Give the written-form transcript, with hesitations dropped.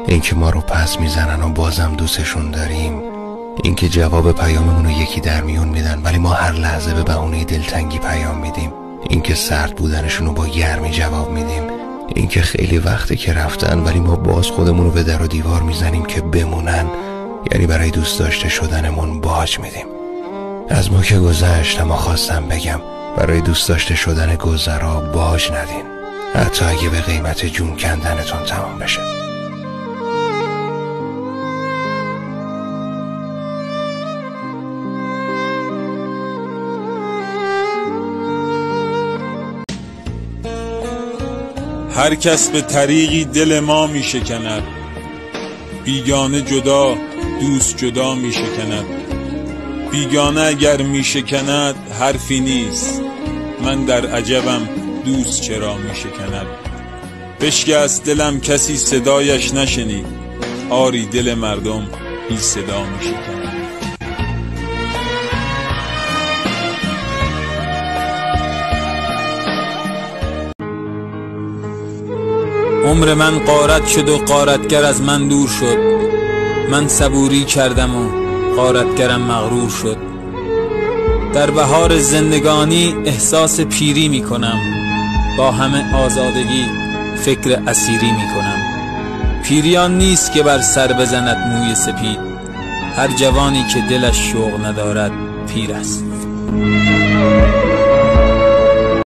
اینکه ما رو پس میزنن و بازم دوستشون داریم، اینکه جواب پیاممون رو یکی در میون میدن ولی ما هر لحظه به بهونه دلتنگی پیام میدیم، اینکه سرد بودنشون رو با گرمی جواب میدیم، اینکه خیلی وقته که رفتن ولی ما باز خودمون رو به در و دیوار میزنیم که بمونن، یعنی برای دوست داشته شدنمون باج میدیم. از ما که گذشت، اما خواستم بگم برای دوست داشته شدن گذرا باج ندین، حتی اگه به قیمت جون کندنتون تمام بشه. هر کس به طریقی دل ما می شکند، بیگانه جدا دوست جدا می شکند. بیگانه اگر می شکند حرفی نیست، من در عجبم دوست چرا می شکند. بشکست دلم کسی صدایش نشنید، آری دل مردم بی صدا می شکند. عمر من غارت شد و غارتگر از من دور شد، من صبوری کردم و غارتگرم مغرور شد. در بهار زندگانی احساس پیری می کنم، با همه آزادگی فکر اسیری می کنم. پیریان نیست که بر سر بزند موی سپید، هر جوانی که دلش شوق ندارد پیر است.